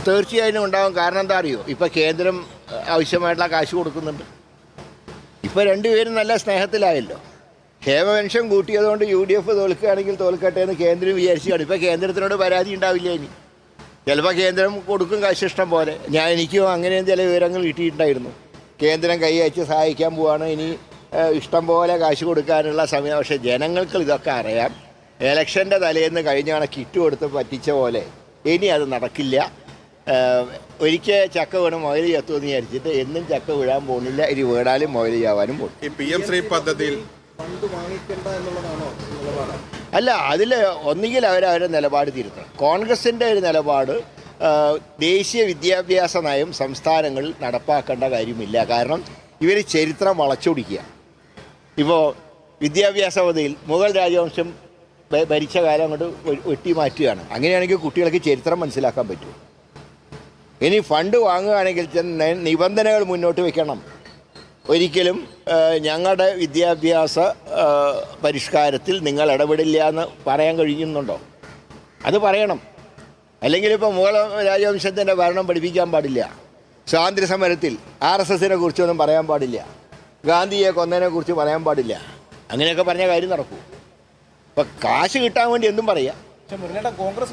തീർച്ചയായും ഉണ്ടാകും. കാരണം എന്താ അറിയോ, ഇപ്പം കേന്ദ്രം ആവശ്യമായിട്ടുള്ള കാശ് കൊടുക്കുന്നുണ്ട്. ഇപ്പോൾ രണ്ടുപേരും നല്ല സ്നേഹത്തിലായല്ലോ. ക്ഷേമ പെൻഷൻ കൂട്ടിയതുകൊണ്ട് UDF തോൽക്കുകയാണെങ്കിൽ തോൽക്കട്ടെ എന്ന് കേന്ദ്രം വിചാരിച്ചാണ്. ഇപ്പോൾ കേന്ദ്രത്തിനോട് പരാതി ഉണ്ടാവില്ല. ഇനി ചിലപ്പോൾ കേന്ദ്രം കൊടുക്കും കാശ് ഇഷ്ടം പോലെ. എനിക്കും അങ്ങനെയും ചില വിവരങ്ങൾ കിട്ടിയിട്ടുണ്ടായിരുന്നു. കേന്ദ്രം കൈ അയച്ച് സഹായിക്കാൻ പോവാണ്, ഇനി ഇഷ്ടം പോലെ കാശ് കൊടുക്കാനുള്ള സമയം. പക്ഷേ ജനങ്ങൾക്ക് ഇതൊക്കെ അറിയാം. ഇലക്ഷൻ്റെ തലേന്ന് കഴിഞ്ഞ കണക്ക് കിറ്റ് കൊടുത്ത് പറ്റിച്ച പോലെ ഇനി അത് നടക്കില്ല. ഒരിക്കൽ ചക്ക വീണ് മൊയൽ ചത്തുമെന്ന് വിചാരിച്ചിട്ട് എന്നും ചക്ക വീഴാൻ പോകുന്നില്ല. ഇനി വീടാലും മൊയൽ ചാവാനും പോകും. ഈ PM ശ്രീ പദ്ധതിയിൽ അല്ല, അതിൽ ഒന്നുകിൽ അവരവരുടെ നിലപാട് തിരുത്തണം. കോൺഗ്രസിൻ്റെ ഒരു നിലപാട് ദേശീയ വിദ്യാഭ്യാസ നയം സംസ്ഥാനങ്ങളിൽ നടപ്പാക്കേണ്ട കാര്യമില്ല. കാരണം ഇവർ ചരിത്രം വളച്ചൊടിക്കുക. ഇപ്പോൾ വിദ്യാഭ്യാസ പദ്ധതിയിൽ മുഗൾ രാജവംശം ഭരിച്ച കാലം കൊണ്ട് വെട്ടിമാറ്റുകയാണ്. അങ്ങനെയാണെങ്കിൽ കുട്ടികൾക്ക് ചരിത്രം മനസ്സിലാക്കാൻ പറ്റും. ഇനി ഫണ്ട് വാങ്ങുകയാണെങ്കിൽ നിബന്ധനകൾ മുന്നോട്ട് വയ്ക്കണം. ഒരിക്കലും ഞങ്ങളുടെ വിദ്യാഭ്യാസ പരിഷ്കാരത്തിൽ നിങ്ങൾ ഇടപെടില്ല എന്ന് പറയാൻ കഴിയുന്നുണ്ടോ? അത് പറയണം. അല്ലെങ്കിൽ ഇപ്പോൾ മുഗൾ രാജവംശത്തിൻ്റെ ഭരണം പഠിപ്പിക്കാൻ പാടില്ല. സ്വാതന്ത്ര്യ സമരത്തിൽ RSSനെ കുറിച്ചൊന്നും പറയാൻ പാടില്ല. ഗാന്ധിയെ കൊന്നതിനെ കുറിച്ച് പറയാൻ പാടില്ല. അങ്ങനെയൊക്കെ പറഞ്ഞ കാര്യം നടക്കൂ. ഇപ്പം കാശ് കിട്ടാൻ വേണ്ടി എന്തും പറയാം. പക്ഷേ മുരളിയുടെ കോൺഗ്രസ്